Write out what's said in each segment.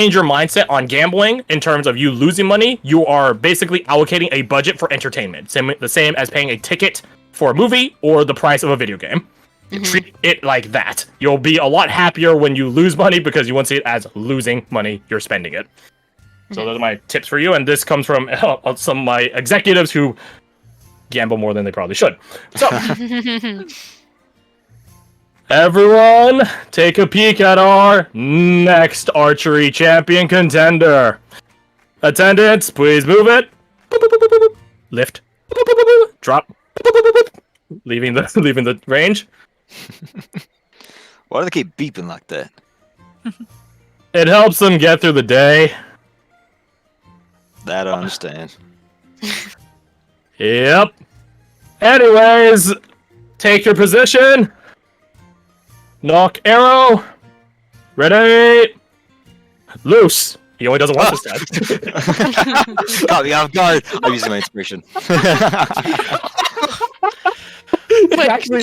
change your mindset on gambling in terms of you losing money, you are basically allocating a budget for entertainment. The same as paying a ticket for a movie or the price of a video game. Treat it like that. You'll be a lot happier when you lose money because you won't see it as losing money, you're spending it. So those are my tips for you, and this comes from some of my executives who gamble more than they probably should. So, everyone, take a peek at our next archery champion contender. Attendants, please move it. Lift. Drop. Leaving the range. Why do they keep beeping like that? It helps them get through the day. That I understand. Yep. Anyways, take your position. Knock arrow. Ready. Loose. He only doesn't want this stat. Got me off guard. I'm using my inspiration. Actually,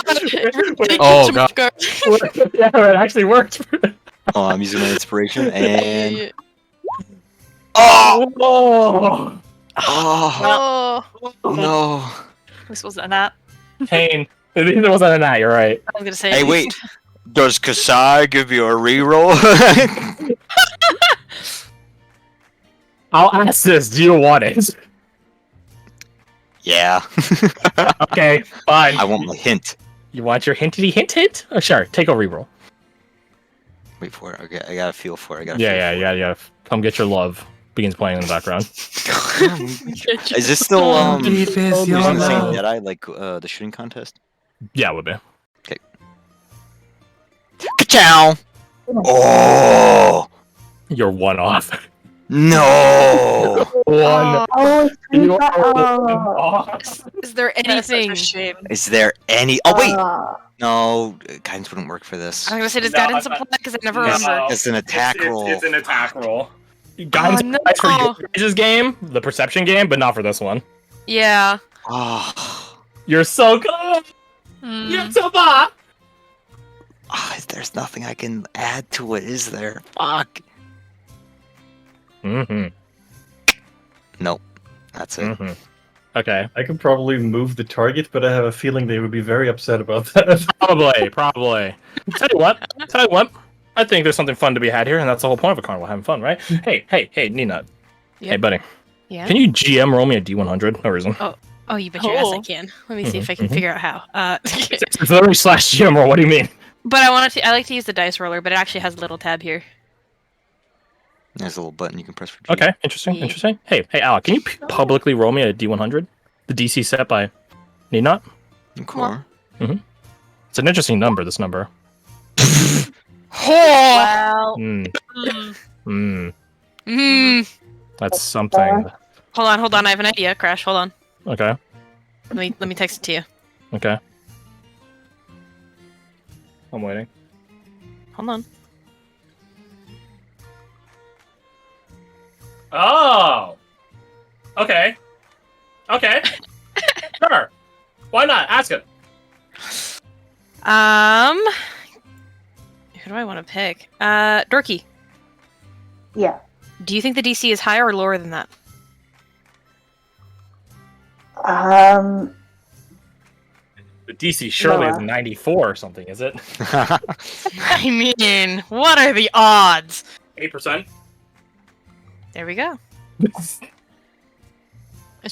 Oh god. yeah, it actually worked. Oh, I'm using my inspiration and. Oh! Oh! Oh, No! this wasn't a nap. Pain. It wasn't a nat, you're right. I was gonna say. Hey, wait! Does Kasai give you a reroll? I'll ask this. Do you want it? Yeah. Okay, fine. I want my hint. You want your hint? Oh, sure. Take a reroll. Wait for it. Okay, I gotta feel for it. Yeah. Come get your love. Begins playing in the background. Is this still Deep is using your the same love. Jedi like the shooting contest? Yeah, it would be. Ka-chow! Oh You're one off. no! One. Oh, You are oh. off. Is there That's such anything? a shame. Is there any? Oh wait, Uh, no, guidance wouldn't work for this. I was gonna say, does No, guidance I- apply? Because I never No. remember. It's an attack roll. It's an attack roll. Guidance no. applies for your Rage's game, the perception game, but not for this one. Yeah. Oh, You're so good. You're so far. there's nothing I can add to it, is there? Fuck. Mm-hmm. Nope. That's it. Mm-hmm. Okay. I could probably move the target, but I have a feeling they would be very upset about that. Probably. Tell you what. I think there's something fun to be had here, and that's the whole point of a carnival, having fun, right? Hey, Nina. Yep. Hey, buddy. Yeah. Can you GM roll me a D100? No reason. Oh, you bet your ass I Oh. can. Let me see if I can figure out how. It's literally slash GM roll. What do you mean? But I wanted to. I like to use the dice roller, but it actually has a little tab here. There's a little button you can press for G. Okay, interesting. Hey, Al, can you publicly roll me a D100? The DC set by Nina? Cool. It's an interesting number, this number. Wow. Mm. Mm. Mm. That's something. Hold on. I have an idea. Crash. Hold on. Okay. Let me text it to you. Okay. I'm waiting. Hold on. Oh! Okay. Sure. Why not? Ask it. Who do I want to pick? Dorky. yeah. Do you think the DC is higher or lower than that? The DC surely is Lower. 94 or something, is it? I mean, what are the odds? 8%? There we go. It's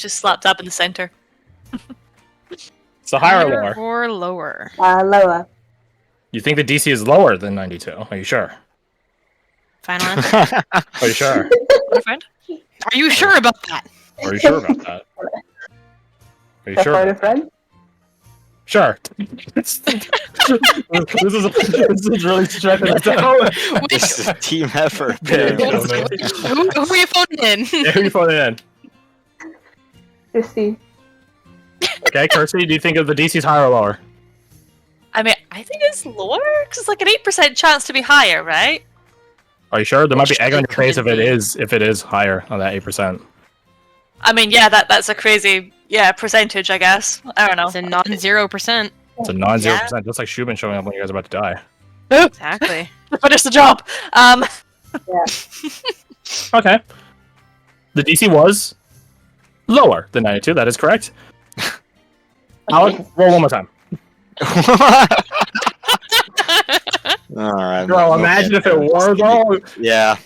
just slapped up in the center. So higher or lower? Or lower? Lower. You think the DC is lower than 92? Are you sure? Final answer. Are you sure? My friend? Are you sure about that? Are you sure about that? Are you sure? For a friend? Sure. this is really stretching us out. This is a team effort. Yeah, apparently. Who are you phoning in? Yeah, who you phoning in? Christy. Okay, Kirsty, do you think of the DC's higher or lower? I mean, I think it's lower because it's like an 8% chance to be higher, right? Are you sure? There might be egg on your It face could if it is higher on that 8%. I mean, yeah, that's a crazy percentage, I guess. I don't know. It's a non-0%. It's a non-0%, just like Shubin showing up when you guys are about to die. Exactly. Finish the job. Okay. The DC was lower than 92. That is correct. Alex, roll one more time. All right. Bro, imagine if it were though. Yeah.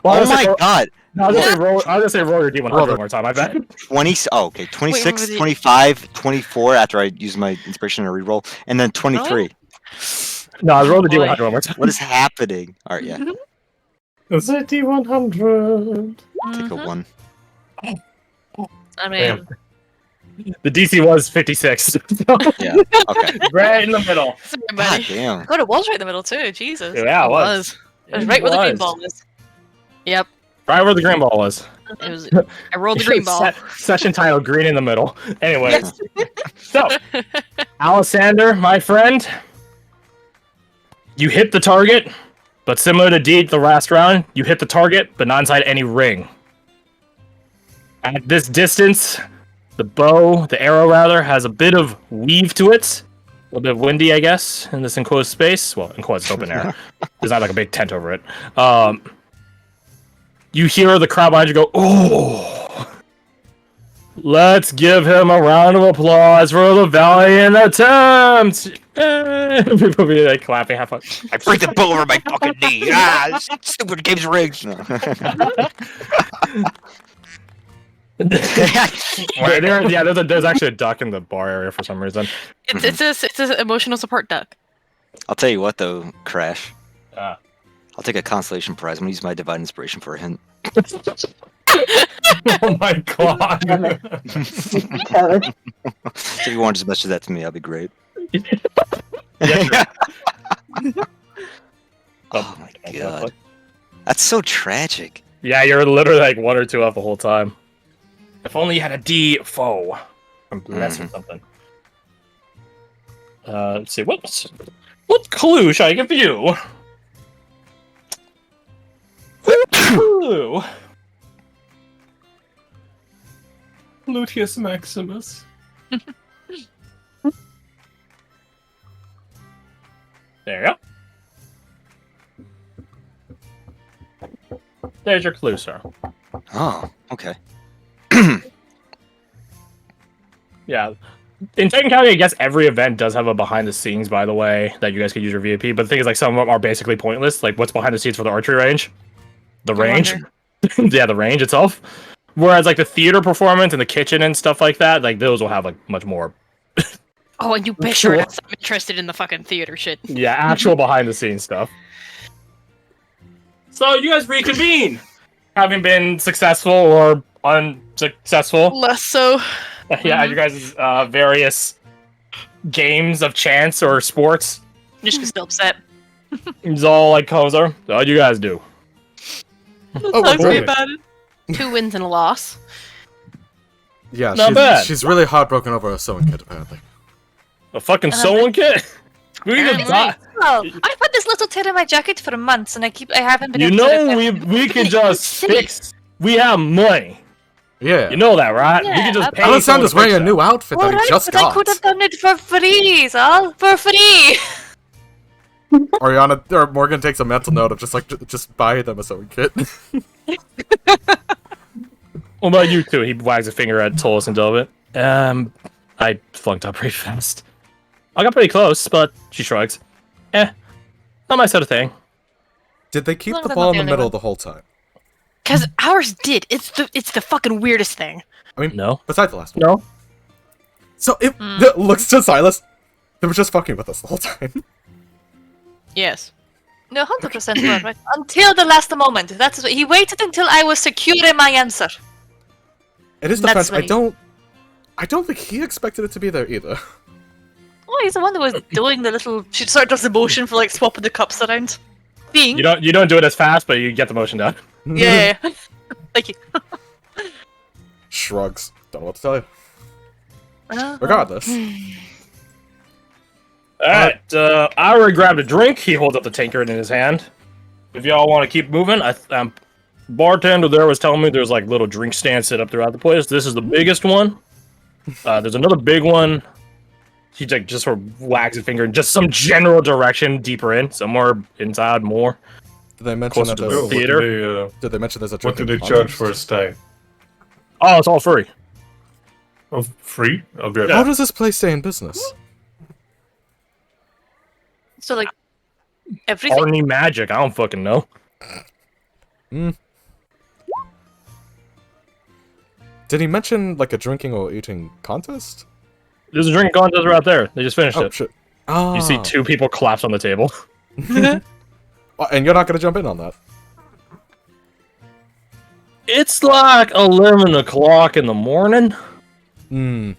Well, Oh my god. I was gonna say roll your D100 one more time. I bet. 20. Oh, okay. 26, was it? 25, 24 after I use my inspiration and reroll, and then 23. No, I rolled the Boy. D100 one more time. What is happening? All right, yeah. It's a D100. Take a 1. I mean, The DC was 56. Yeah. Okay. Right in the middle. Sorry, God buddy. damn. God, it was right in the middle too. Jesus. Yeah, it was. It was right where the green ball was. Yep. Right where the green ball was. It was. I rolled the green ball. Session title: Green in the middle. Anyway, so Alessander, my friend, you hit the target, but similar to Deed the last round, you hit the target, but not inside any ring. At this distance, the bow, the arrow rather, has a bit of weave to it. A little bit windy, I guess, in this enclosed space. Well, enclosed open air. There's not like a big tent over it. You hear the crowd behind you go, "Oh! Let's give him a round of applause for the valiant attempt!" People be like clapping half. I freaked the bow over my fucking knee. Ah, stupid game's rigged. No. There's actually a duck in the bar area for some reason. It's a emotional support duck. I'll tell you what, though, Crash. Ah. I'll take a consolation prize. I'm gonna use my divine inspiration for a hint. Oh my god! Toad. If you want to just message that to me, that'll be great. Yeah, Oh my god. That's so tragic. Yeah, you're literally like 1 or 2 off the whole time. If only you had a D foe from Bless or something. Let's see, what clue shall I give you? Clue. Lucius Maximus. There you go. There's your clue, sir. Oh, okay. Yeah. In Titan County, I guess every event does have a behind the scenes, by the way, that you guys could use your VP. But the thing is, like, some of them are basically pointless. Like, what's behind the scenes for the archery range? The range. Yeah, the range itself. Whereas, like, the theater performance and the kitchen and stuff like that, like, those will have, like, much more. Oh, and you bet Sure. sure I'm interested in the fucking theater shit. Yeah, actual behind the scenes stuff. So, you guys reconvene, having been successful or unsuccessful. Less so. Yeah, you guys' various games of chance or sports. Nishka's still upset. It's all like Kozer. So what you guys do? Oh, Talk to me great. about it. 2 wins and a loss. Yeah, Not bad. she's really heartbroken over a sewing kit, apparently. A fucking sewing kit? We could buy. Well, I've had this little tear in my jacket for months, and I haven't been. You able to know, repair it. we can just fix. We have money. Yeah. You know that, right? we Yeah, can just pay. Alan someone Sanders to wearing fix a that. new outfit that Alright, he just but I got. could have done it for free, Zal. For free. Ariana or Morgan takes a mental note of just buy them a sewing kit. What about you two? He wags a finger at Tolos and Delvit. I flunked up pretty fast. I got pretty close, but she shrugs. Not my sort of thing. Did they keep Well, the that's ball not in the the only middle one. the whole time? Cause ours did. It's the fucking weirdest thing. I mean, No. besides the last one. No. So it looks to Silas. They were just fucking with us the whole time. Yes. No, 100% right. Until the last moment. That's what, he waited until I was secure in my answer. It is That's defense. when I don't think he expected it to be there either. Oh, he's the one that was doing the little. She sort of does the motion for like swapping the cups around. Thing. You don't do it as fast, but you get the motion done. Yeah. Thank you. Shrugs. Don't know what to tell you. Uh, Regardless. Alright, I already grabbed a drink. He holds up the tankard in his hand. If y'all want to keep moving, bartender there was telling me there's like little drink stands set up throughout the place. This is the biggest one. There's another big one. He like just sort of wags a finger in just some general direction deeper in. Some more inside, more. Did they mention Closer that to the there's, theater. did they mention there's a What do drinking they charge contest? for a stay? Oh, it's all free. Oh, free? I'll be right How back. does this place stay in business? So like everything. Arnie magic. I don't fucking know. Did he mention like a drinking or eating contest? There's a drinking contest right there. They just finished Oh it. shit! Ah. You see 2 people collapse on the table. Oh, and you're not gonna jump in on that. It's like 11 o'clock in the morning, Hmm.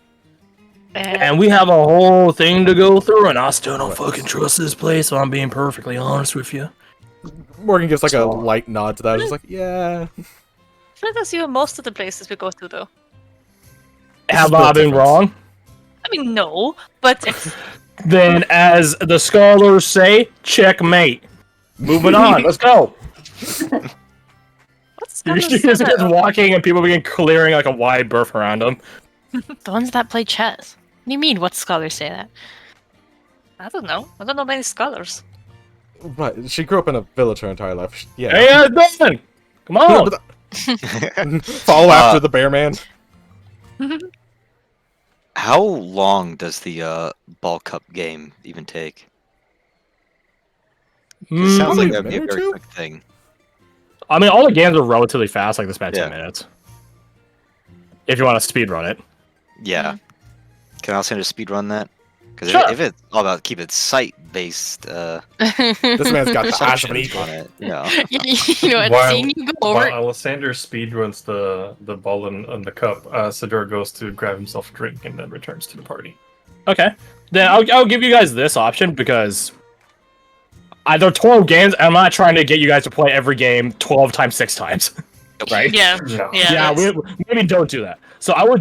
and we have a whole thing to go through, and I still don't fucking trust this place, so I'm being perfectly honest with you. Morgan gives like a So- light nod to that. Just like, yeah. I feel like that's you in most of the places we go to, though. Have Split I been difference. wrong? I mean, no, but Then, as the scholars say, checkmate. Moving on, let's go. what's You're going just walking, and people begin clearing like a wide berth around them. The ones that play chess. What do you mean? What scholars say that? I don't know. I don't know many scholars. Right. She grew up in a village her entire life. Yeah. Hey, done. Come No, on. but follow after the bear man. How long does the ball cup game even take? It sounds Probably like a that'd be a minute or very two? quick thing. I mean, all the games are relatively fast, like this about 10 Yeah. minutes. If you want to speed run it. Yeah. Can Alexander speedrun that? Because Sure. if it's all about keep it site-based This man's got the eyes of an perceptions eagle. on it, yeah. You know what? While- Seeing you go While over. Alessander speedruns the ball and the cup, Sador goes to grab himself a drink and then returns to the party. Okay. Then I'll give you guys this option because they're 12 games, and I'm not trying to get you guys to play every game 12 times 6 times. Right? Yeah. Yeah. Yeah. Maybe don't do that. So I will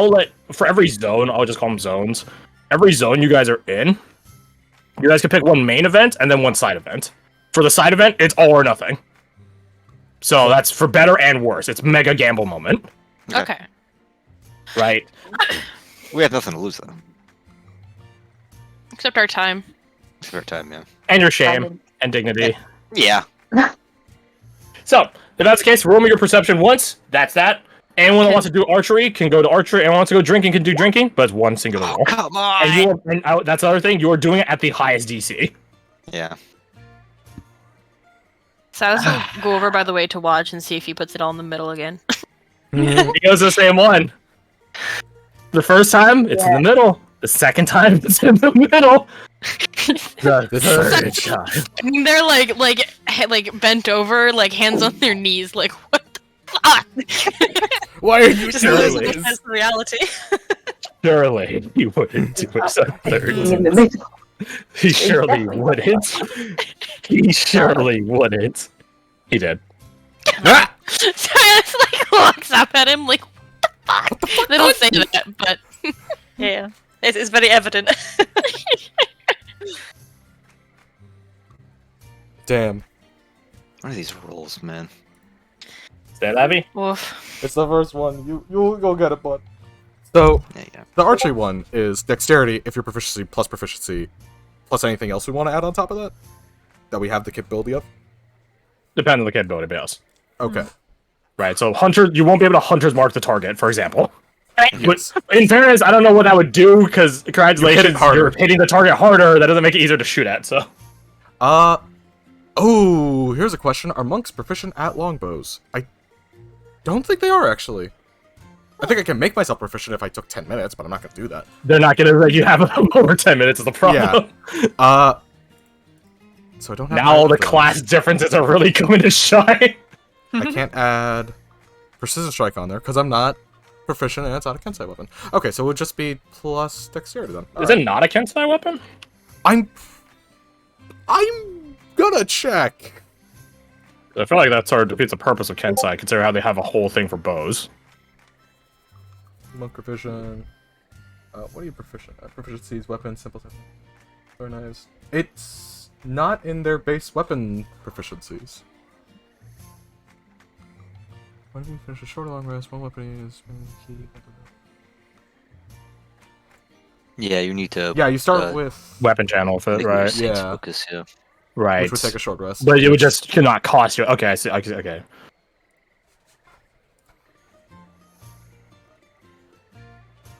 let, for every zone, I'll just call them zones. Every zone you guys are in, you guys can pick one main event and then one side event. For the side event, it's all or nothing. So that's for better and worse. It's mega gamble moment, Okay. right? We have nothing to lose though. Except our time. It's fair time, yeah. And your shame and dignity. Yeah. So, if that's the case, roll me your perception once. That's that. Anyone that wants to do archery can go to archery. Anyone wants to go drinking can do drinking, but it's one singular Oh, roll. come on. And that's the other thing. You are doing it at the highest DC. Yeah. Silas will go over by the way to watch and see if he puts it all in the middle again. He goes the same one. The first time, it's in the middle. The second time, it's in the middle. The third time. I mean, they're like bent over, like hands on their knees, like what the fuck? Why are you Just doing Surely. this? that's the reality. Surely he wouldn't do it a third In the time. middle. He surely wouldn't. He surely wouldn't. He did. Ah! Silas like looks up at him like what the fuck? They don't say that, but Yeah. It's very evident. Damn. What are these rolls, man? Is that Abby? oof. It's the first one. You'll go get it, bud. So Yeah. the archery one is dexterity if your proficiency plus anything else we want to add on top of that we have the capability of. Depends on the capability base. Okay. Right, so hunter, you won't be able to hunter's mark the target, for example. Yes. But in fairness, I don't know what that would do because congratulations, harder. you're hitting the target harder. That doesn't make it easier to shoot at. So Oh, here's a question. Are monks proficient at longbows? I don't think they are, actually. I think I can make myself proficient if I took 10 minutes, but I'm not going to do that. they're not gonna let you have over 10 minutes. Is the problem. So I don't have Now all the either. class differences are really coming to shine. I can't add precision strike on there because I'm not proficient and it's not a Kensei weapon. Okay, so it would just be plus dexterity then. Is it not a Kensei weapon? I'm gonna check. I feel like that sort of defeats the purpose of Kensei, considering how they have a whole thing for bows. Monk provision. What are you proficient at? Proficiencies, weapons, simple sword knives. It's not in their base weapon proficiencies. When do you finish a short or long rest? One weapon is key. Yeah, you need to. Yeah, you start with. Weapon channel with it, right? Yeah. Focus, yeah. Right. which would take a short rest. But it would just cannot cost you. Okay, I see. Okay.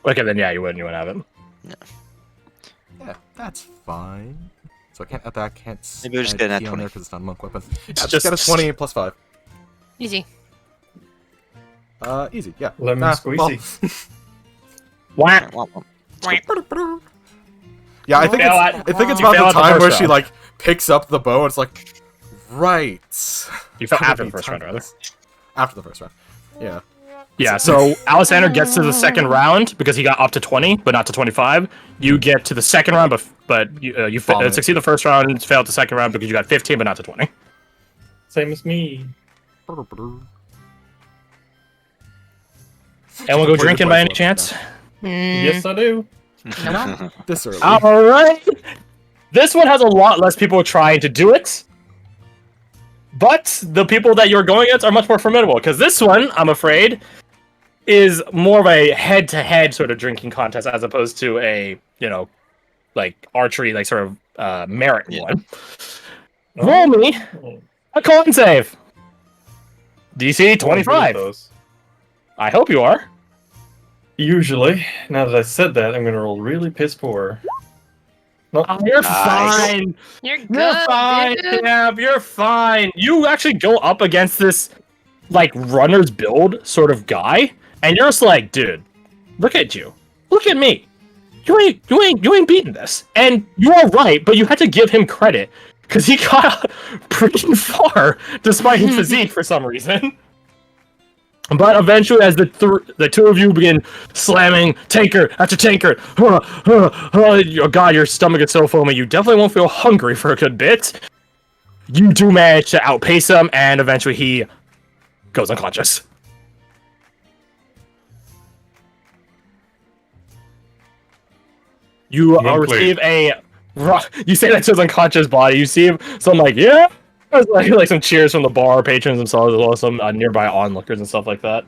Okay, then yeah, you wouldn't have it. Yeah, that's fine. So I can't add that. I can't Maybe we'll just add get an key on 20. there because it's not a monk weapon. It's Yeah, just get a 20 plus 5. Easy. Easy. Yeah. Lemon squeezy. Whack. Yeah, I think You fail it's. at- I think it's you about fail the at the time first where she round. like picks up the bow. And it's like, right. You fell Gonna after be the first time round, for rather. this. After the first round. Yeah. Yeah, so Alexander gets to the second round because he got up to 20, but not to 25. You get to the second round, but you Vomit. succeed the first round and failed the second round because you got 15, but not to 20. Same as me. And we'll go drinking by any chance? Yes, I do. Not this early. All right. This one has a lot less people trying to do it. But the people that you're going against are much more formidable. Because this one, I'm afraid, is more of a head-to-head sort of drinking contest as opposed to a, like archery, like sort of merit one. Roll me a con save. DC 25. Those. I hope you are. Usually, now that I said that, I'm gonna roll really piss poor. Oh, you're Nice. fine. You're good. You're fine, dude. Cab. You're fine. You actually go up against this, like, runner's build sort of guy, and you're just like, dude, look at you. Look at me. You ain't beating this. And you are right, but you had to give him credit because he got pretty far despite his physique for some reason. But eventually, as the two of you begin slamming tanker after tanker, oh god, your stomach is so foamy, you definitely won't feel hungry for a good bit. You do manage to outpace him, and eventually he goes unconscious. You Well receive you say that to his unconscious body. You see him, so I'm like, yeah. There's like some cheers from the bar patrons themselves, as well as some nearby onlookers and stuff like that.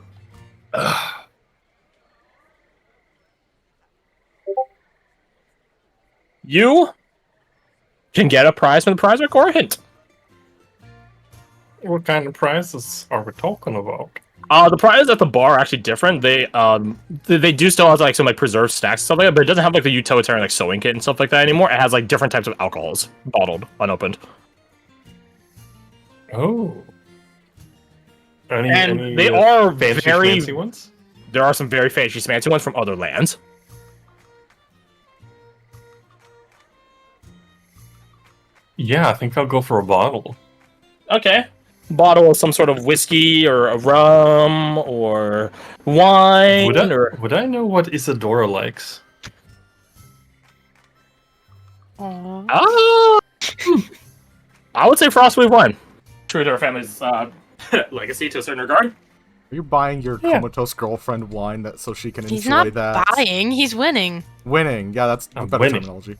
You can get a prize from the prize rack or a hint. What kind of prizes are we talking about? The prizes at the bar are actually different. They do still have like some like preserved stacks and stuff like that, but it doesn't have like the utilitarian like sewing kit and stuff like that anymore. It has like different types of alcohols bottled, unopened. Oh. And they are fancy very fancy ones? There are some very fancy ones from other lands. Yeah, I think I'll go for a bottle. Okay. Bottle of some sort of whiskey or a rum or wine Would I know what Isadora likes? Aw. I would say Frostweave wine. True to our family's legacy to a certain regard. Are you buying your Yeah. comatose girlfriend wine so she can He's enjoy not that? buying, he's winning. Winning. Yeah, that's a I'm better winning. terminology.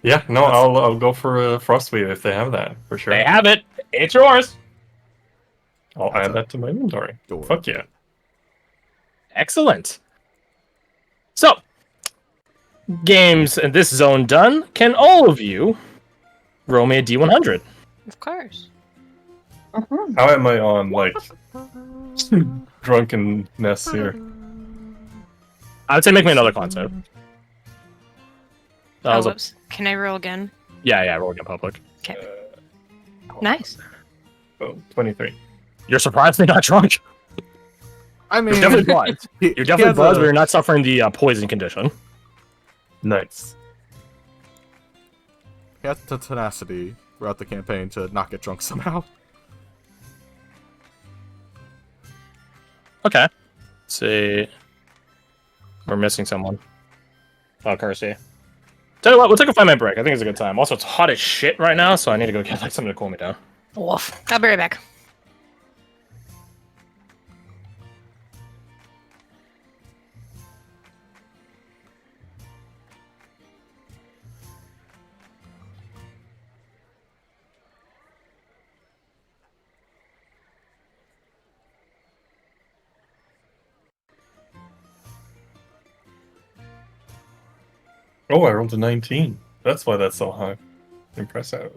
Yeah, no, That's- I'll go for a Frostweave if they have that, for sure. They have it. It's yours. I'll That's add a that to my inventory. door. Fuck yeah. Excellent. So, games in this zone done. Can all of you roll me a D100? Of course. How am I on, like, drunkenness here? I would say make me another con save. That Oh, was a, whoops. Can I roll again? yeah, roll again public. Okay. Nice. Oh, 23. You're surprisingly not drunk. I mean, You're definitely buzzed. he You're definitely has buzzed, a- but you're not suffering the poison condition. Nice. He has the tenacity throughout the campaign to not get drunk somehow. Okay. Let's see. We're missing someone. Oh, Kirsty. Tell you what, we'll take a 5-minute break. I think it's a good time. Also, it's hot as shit right now, so I need to go get like something to cool me down. Woof. I'll be right back. Oh, I rolled a 19. That's why that's so high. Impressive.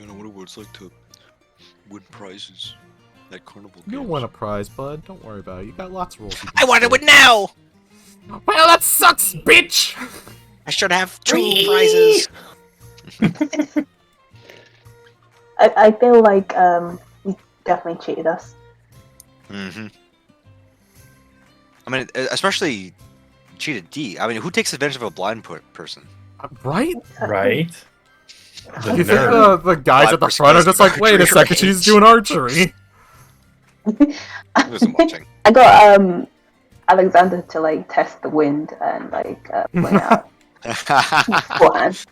I wonder what it's like to win prizes at Carnival You'll games. win a prize, bud. Don't worry about it. You got lots of rules. I want to win now! Well, that sucks, bitch! I should have 2 prizes! I feel like he definitely cheated us. Mm-hmm. I mean, especially cheated D. I mean, who takes advantage of a blind person? Right? Right? The You think nerve. the guys Why at the person front are goes just to like, wait a archery second, she's range?" doing archery. I wasn't watching. I got Alexander to like test the wind and like point out beforehand.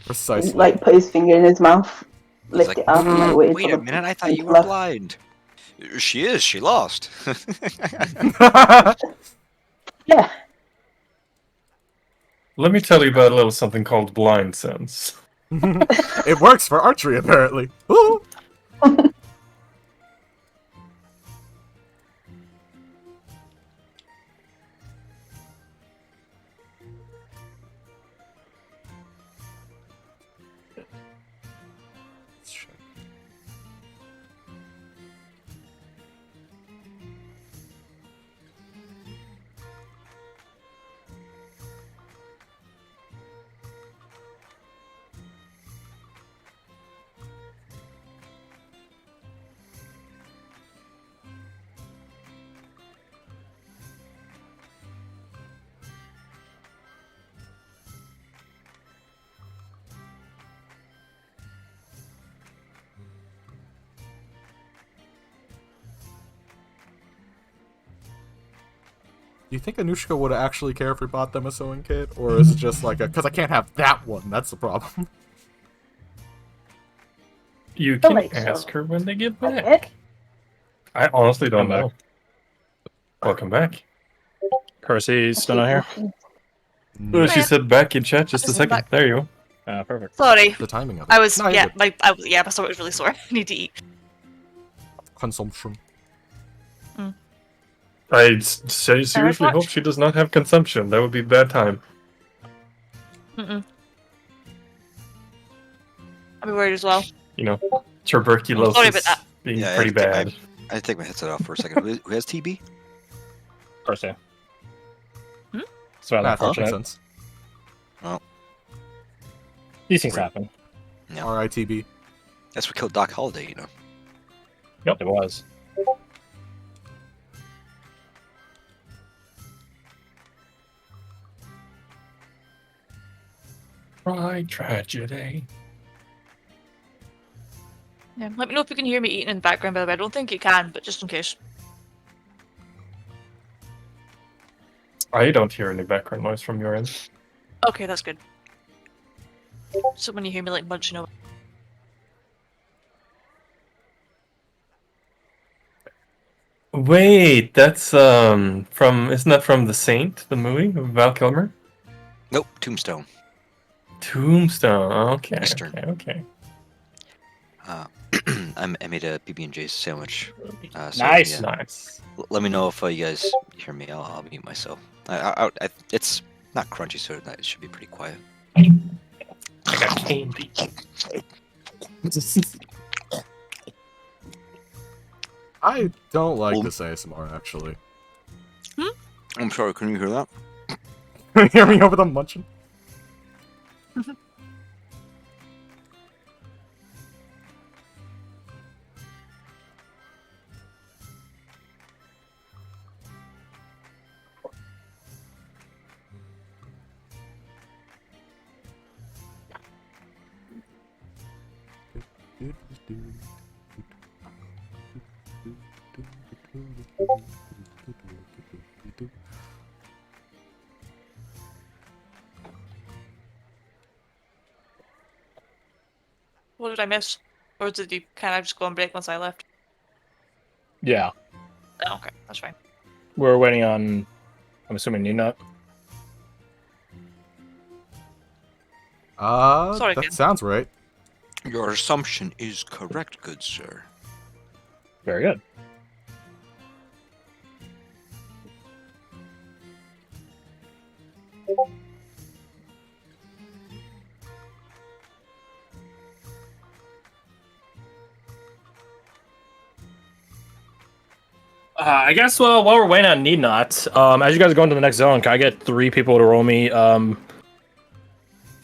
Precisely. Like put his finger in his mouth, He's lift like, it up, and like wait. wait a minute, I thought you were fluff. blind. She is, she lost. Yeah. Let me tell you about a little something called blind sense. It works for archery, apparently. Ooh. Do you think Anushka would actually care if we bought them a sewing kit? Or is it just like a, because I can't have that one, that's the problem. You can like ask so. her when they get Okay. back. I honestly don't Come know. Welcome back. Percy's still not here. Oh, she Yeah. said back in chat just a Just second. back. There you go. Perfect. Sorry. The timing of it. I was No, you're yeah, good. my stomach was really sore. I need to eat. Consumption. I seriously watch. hope she does not have consumption. That would be a bad time. Mm-mm. I'll be worried as well. You know, tuberculosis Sorry about that. being Yeah, pretty I bad. had to take my headset off for a second. Who has TB? Percy. Hmm? It's rather That makes unfortunate. sense. These things happen. Yeah. RITB. That's what killed Doc Holliday, you know. Yep, it was. Right, tragedy. Yeah. Let me know if you can hear me eating in the background, by the way. I don't think you can, but just in case. I don't hear any background noise from your end. Okay, that's good. So when you hear me like munching over. Wait, that's from isn't that from The Saint, the movie of Val Kilmer? Nope, Tombstone. Tombstone. Okay. Eastern. Okay. I made a PB&J sandwich. So, Nice. yeah. Nice. Let me know if you guys hear me. I'll mute myself. It's not crunchy, so it should be pretty quiet. I got candy. I don't like Well- this ASMR, actually. I'm sorry, couldn't you hear that? Can you hear me over the munching? What did I miss? Or did you kind of just go on break once I left? Yeah. Oh, okay, that's fine. We're waiting on, I'm assuming, New Nut. Sorry, That kid. sounds right. Your assumption is correct, good sir. Very good. I guess while we're waiting on Need Not, as you guys go into the next zone, can I get 3 people to roll me a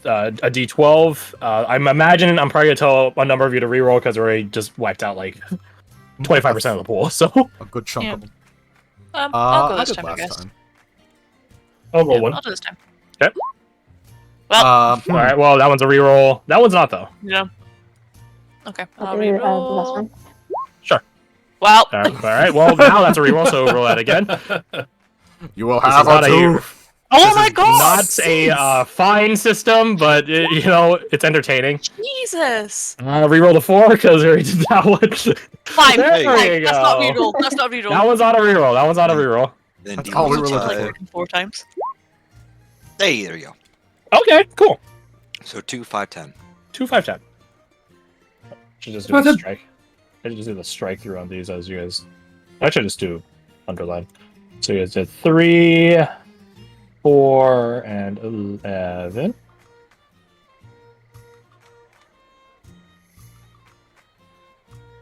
d12? I'm imagining I'm probably gonna tell a number of you to reroll because we already just wiped out like 25% of the pool. So A good chunk Yeah. of them. I'll go I this did time, I last guess. time. I'll roll Yeah, one. I'll do this time. Okay. Well, All right. Well, that one's a reroll. That one's not though. yeah. Okay, I'll I'll do the last reroll. one. Well, All right. Well, now that's a reroll. So roll that again. You will This have is not a a- two. oh my god! Not a fine system, but it's entertaining. Jesus! Reroll the 4 because we already did that one. Fine, There fine. you That's not go. reroll. That's not reroll. That one's not a reroll. That one's not a reroll. Then That's deal all we with were Multiply looking five. for. 4 times. Hey, there you go. Okay. Cool. So 2, 5, 10. 2, 5, 10. Should just do the strike. I should just do the strike through on these as you guys. I should just do underline. So you guys did 3, 4, and 11.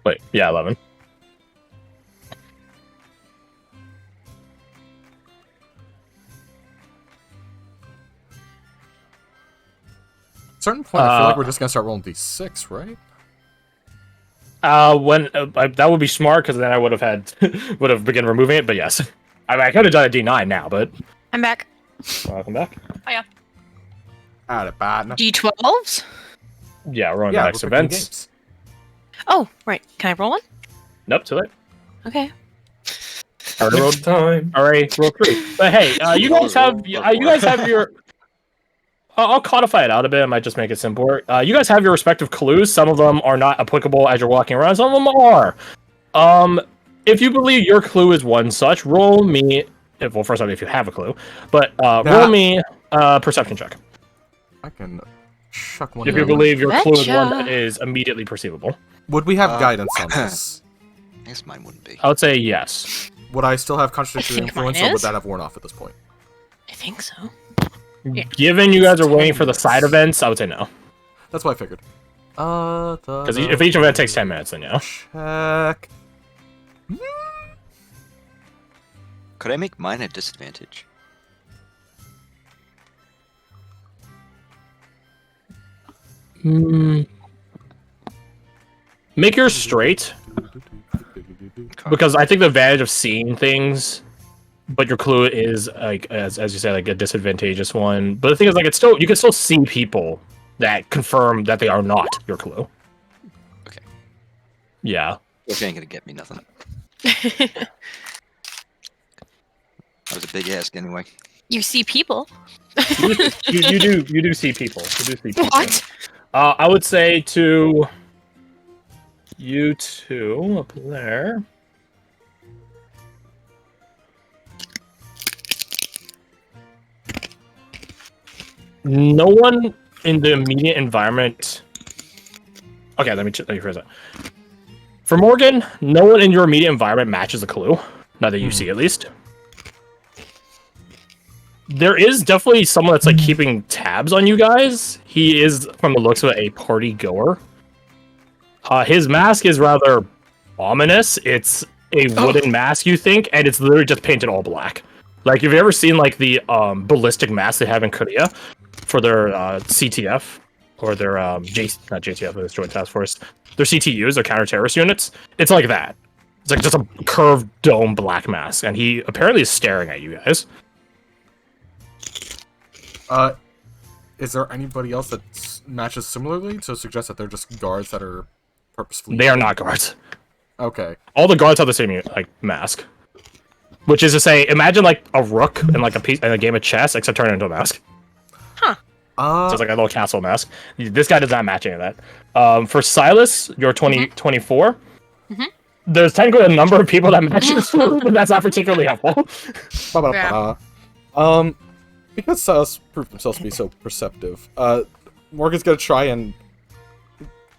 Wait, yeah, 11. At a certain point, I feel like we're just gonna start rolling d6, right? When that would be smart because then I would have begun removing it. But yes, I mean, I could have done a D9 now, but I'm back. welcome back. Out of bad. D12s? Yeah, we're on Yeah, the we're next picking events. games. Oh, right. Can I roll one? Nope, too late. Okay. Already rolled. Next time. Already rolled 3. But hey, you guys have your. I'll codify it out a bit. I might just make it simpler. You guys have your respective clues. Some of them are not applicable as you're walking around. Some of them are. If you believe your clue is one such, roll me. Well, first off, if you have a clue, but roll me perception check. I can chuck one. If you down. believe your clue is one Betcha. that is immediately perceivable, Would we have guidance on this? I guess mine wouldn't be. I would say yes. Would I still have contradictory think mine influence, or would is. that have worn off at this point? I think so. Given you guys are waiting for the side events, I would say no. That's what I figured. Because if each event takes 10 minutes, then yeah. check. Could I make mine a disadvantage? Make yours straight, because I think the advantage of seeing things, but your clue is like as you say, like a disadvantageous one. But the thing is, like, you can still see people that confirm that they are not your clue. Okay. Yeah. You ain't gonna get me nothing. That was a big ask anyway. You see people. you do see people. You do see people. What? I would say to you two up there. No one in the immediate environment. Okay, let me rephrase that. For Morgan, no one in your immediate environment matches a clue. Not that you see, at least. There is definitely someone that's like keeping tabs on you guys. He is, from the looks of it, a party goer. His mask is rather ominous. It's a wooden mask, you think, and it's literally just painted all black. Like, have you ever seen like the ballistic mask they have in Korea for their CTF or their not JTF, but it's Joint Task Force, their CTUs, their counter-terrorist units? It's like that. It's like just a curved dome black mask, and he apparently is staring at you guys. Is there anybody else that matches similarly to suggest that they're just guards that are purposefully? They are not guards. Okay. All the guards have the same like mask, which is to say, imagine like a rook in like in a game of chess, except turn it into a mask. So it's like a little castle mask. This guy does not match any of that. For Silas, you're 24. There's technically a number of people that match your clue, but that's not particularly helpful. Because Silas proved himself to be so perceptive, Morgan's gonna try and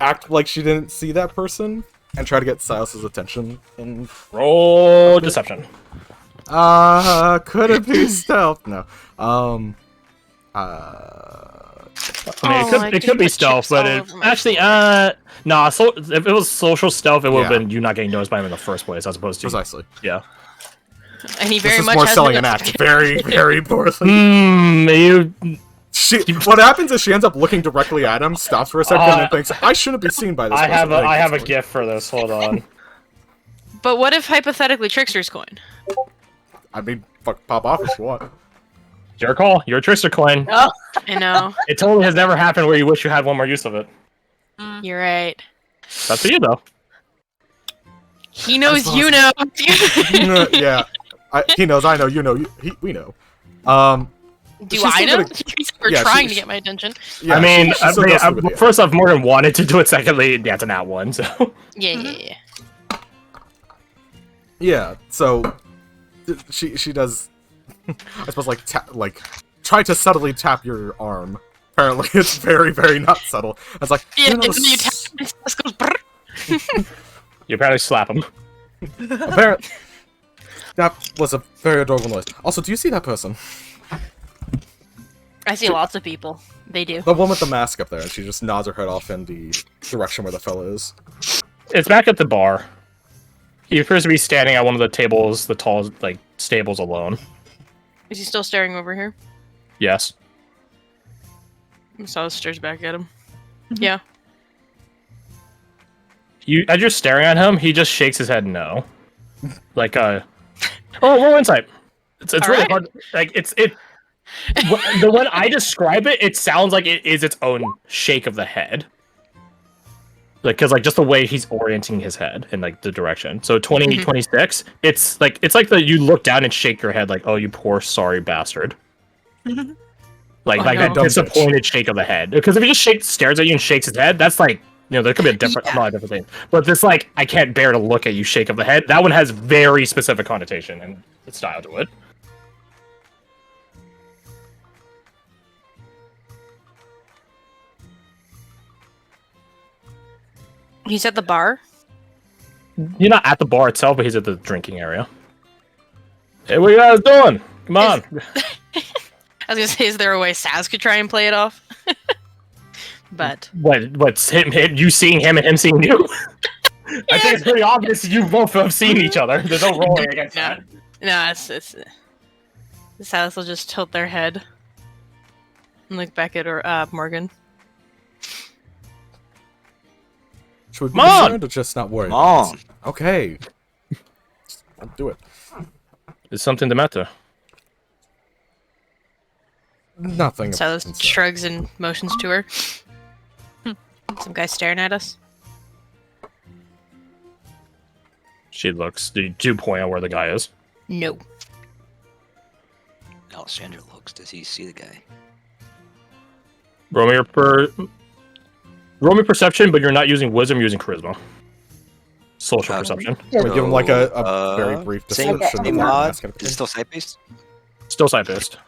act like she didn't see that person and try to get Silas's attention. And Roll deception. could it be stealth? No. I mean, it could be stealth, but it actually, nah. So if it was social stealth, it would have been you not getting noticed by him in the first place, as opposed to Precisely. yeah. And he This very is much more has selling been an act very, very poorly. You. What happens is she ends up looking directly at him, stops for a second, and thinks, "I shouldn't be seen by this." I have person." I have a gift for this. Hold on. But what if hypothetically Trickster's coin? I mean, fuck, pop off if you want. Your call. Your trickster coin. Oh, I know. It totally has never happened where you wish you had one more use of it. You're right. That's for you though. He knows suppose- you know. Yeah, he knows, I know, you know, we know. Do She's I still know? gonna- We're Yeah, trying she- to get my attention. Yeah, I mean, she still goes through with it. first off, Morgan wanted to do it. Secondly, yeah, it's an at one. So Yeah. Yeah, so she does. I suppose try to subtly tap your arm. Apparently, it's very, very not subtle. It's like Yeah, you know, and then you tap it, this goes brrr. you apparently slap him. apparently, that was a very adorable noise. Also, do you see that person? I see lots of people. They do. The one with the mask up there, and she just nods her head off in the direction where the fella is. It's back at the bar. He appears to be standing at one of the tables, the tall stables alone. Is he still staring over here? Yes. Silas stares back at him. Yeah. As you're staring at him, he just shakes his head no. Oh, roll insight. It's really Alright. hard. The when I describe it, it sounds like it is its own shake of the head. Because just the way he's orienting his head in the direction. So 26, it's like you look down and shake your head oh, you poor sorry bastard. no. That Dumb disappointed shake of the head. Because if he just stares at you and shakes his head, that's there could be a different, not a different thing. But this I can't bear to look at you shake of the head. That one has very specific connotation and style to it. He's at the bar. You're not at the bar itself, but he's at the drinking area. Hey, what you guys doing? Come on. I was gonna say, is there a way Saz could try and play it off? But What's him? You seeing him and him seeing you? I think it's pretty obvious you both have seen each other. There's no rolling against that. no, it's Saz will just tilt their head and look back at Morgan. Should we be Mom! concerned or just not worried? Mom! Okay. I'll do it. Is something the matter? Nothing. of Silas concern. shrugs and motions to her. Some guy staring at us. She looks. Do you point out where the guy is? No. Alexander looks. Does he see the guy? Roll me perception, but you're not using wisdom, you're using charisma. Social perception. We give him So, a very brief Same, description. same of what mod. that's gonna be. Is it still sight-based? Still sight-based.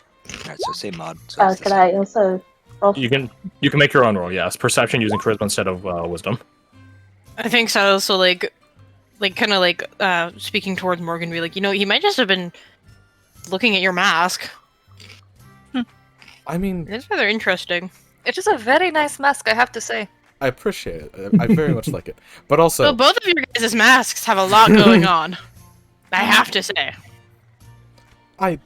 Alright, so same mod. So it's the Could same. I also roll? You can make your own roll. Yes, perception using charisma instead of wisdom. I think Silas will speaking towards Morgan, be he might just have been looking at your mask. I mean, It's rather interesting. it is a very nice mask, I have to say. I appreciate it. I very much like it. But also, So both of your guys' masks have a lot going on. I have to say. I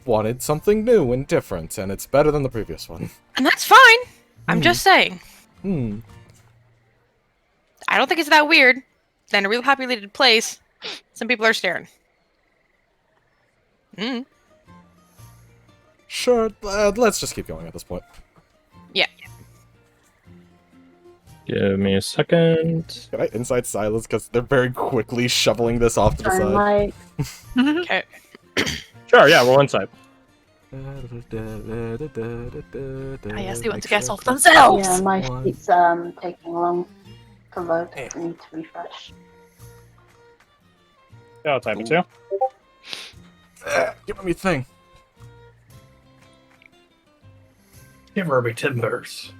wanted something new and different, and it's better than the previous one. And that's fine. I'm just saying. Hmm. I don't think it's that weird. In a real populated place, some people are staring. Mm. Sure, let's just keep going at this point. Yeah. Give me a second. Can I inside silence? Because they're very quickly shoveling this off to the I'm side. like, Okay. Sure, yeah, roll insight. Ah, yes, they want to get off themselves. yeah, my One. sheet's taking long to load. I need to refresh. Yeah, I'll type it too. Give me a thing. Give Ruby timbers.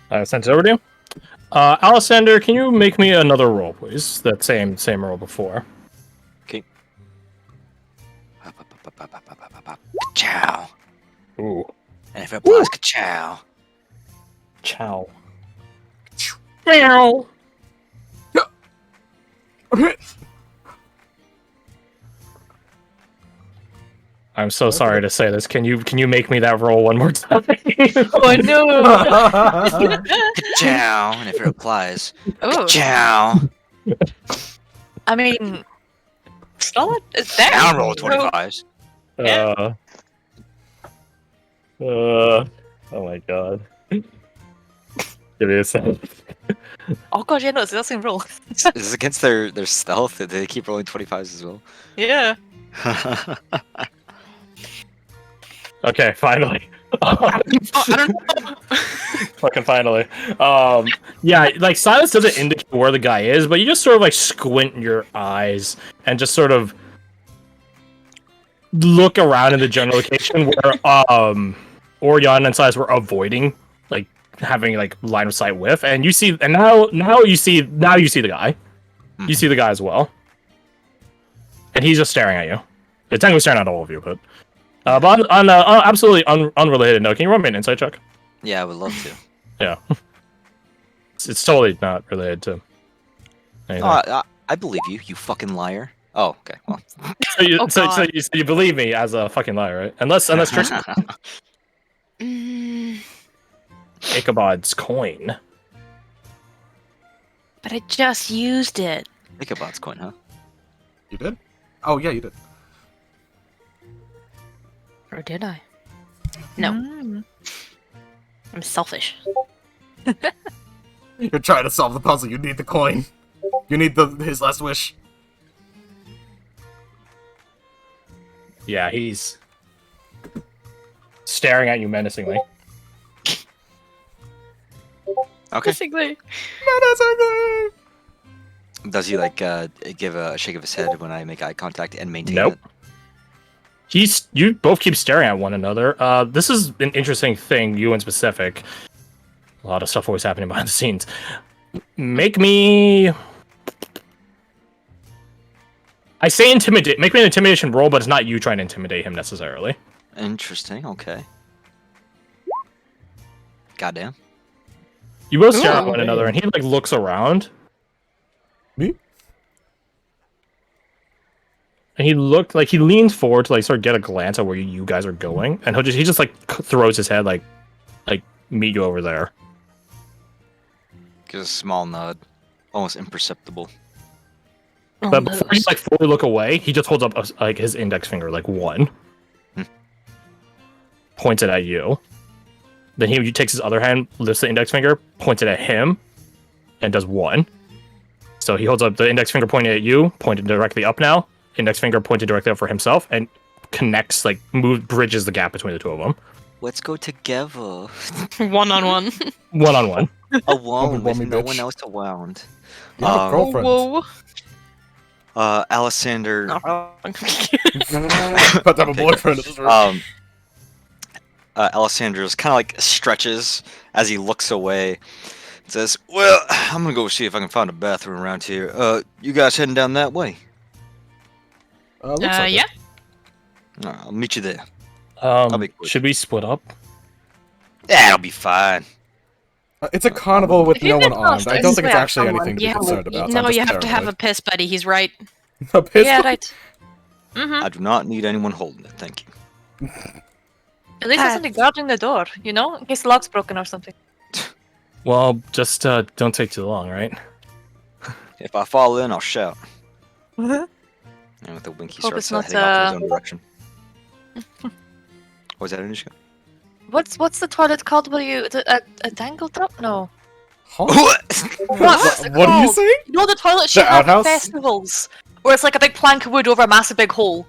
I sent it over to you. Alessander, can you make me another roll, please? That same roll before. Okay. Ka-chow. Ooh. And if it applies, ka-chow. Chow. Meow. I'm so sorry to say this. Can you make me that roll one more time? Oh no! Chow, and if it applies, Oh, chow. I mean, solid. It's there. Down roll 25s. Oh my god. Give me a second. Oh god, yeah, no, it's the same roll. Is this against their stealth? Did they keep rolling 25s as well? Yeah. Okay, finally. I don't know. Fucking finally. Yeah, like silence doesn't indicate where the guy is, but you just sort of like squint your eyes and just sort of look around in the general location where Orion and Silas were avoiding, like having like line of sight with, and you see, and now you see the guy. You see the guy as well, and he's just staring at you. It's technically staring at all of you, but on absolutely unrelated note, can you run me an insight check? Yeah, I would love to. Yeah, it's totally not related to anything. I believe you, you fucking liar. Oh, okay. Well, So you believe me as a fucking liar, right? Unless Tristan Ichabod's coin. But I just used it. Ichabod's coin, huh? You did? Oh yeah, you did. Or did I? No. I'm selfish. You're trying to solve the puzzle. You need the coin. You need his last wish. Yeah, he's staring at you menacingly. Okay. Basically. Does he like give a shake of his head when I make eye contact and maintain Nope. it? You both keep staring at one another. This is an interesting thing, you in specific. A lot of stuff always happening behind the scenes. Make me... I say intimidate. Make me an intimidation roll, but it's not you trying to intimidate him necessarily. Interesting. Okay. Goddamn. You both stare at one another, and he like looks around. Me? And he leans forward to like sort of get a glance at where you guys are going, and he just like throws his head like meet you over there. Gives a small nod, almost imperceptible. But before you like fully look away, he just holds up like his index finger, like one, points it at you. Then he takes his other hand, lifts the index finger, points it at him, and does one. So he holds up the index finger pointing at you, pointed directly up now. Index finger pointed directly up for himself, and connects, like bridges the gap between the two of them. Let's go together. One-on-one. One-on-one. Alone with me, no bitch. one else around. You have a girlfriend. Whoa. Alessander. But to have a boyfriend. This is right. Alessandro's kind of like stretches as he looks away. Says, "Well, I'm gonna go see if I can find a bathroom around here. You guys heading down that way? Looks like Yeah. it. I'll meet you there. I'll be quick. Should we split up? Yeah, it'll be fine. It's a carnival with If you've no one been armed. past I it, don't think it's yeah, actually someone- anything to be Yeah, concerned about. so I'm No, just you have to have a paranoid. piss buddy. He's right. A piss? Yeah, right. I do not need anyone holding it, thank you. At least there's somebody guarding the door, you know? In case the lock's broken or something. Well, just don't take too long, right? If I fall in, I'll shout. Mhm. And with a wink, he Hope starts it's not, heading off in his own direction. Was that initiative? What's the toilet called? What are you... A dangle top? No. Huh? What's it What are you called? saying? You know the toilet shit at outhouse? festivals? Where it's like a big plank of wood over a massive big hole.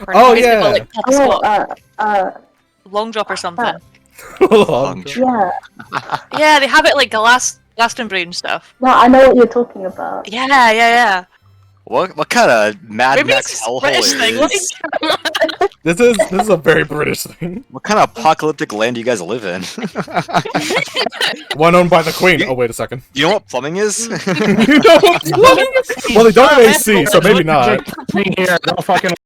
Or Oh, what is it called, yeah. like, pop Oh, spot? Long drop or something. yeah. Yeah, they have it like Glastonbury and stuff. No, I know what you're talking about. Yeah. What kind of Mad Maybe Max it's a hellhole British is thing. this? This is a very British thing. What kind of apocalyptic land do you guys live in? One owned by the Queen. Oh, wait a second. You know what plumbing is? You know what? Well, they don't have AC, so maybe not. Here, no fucking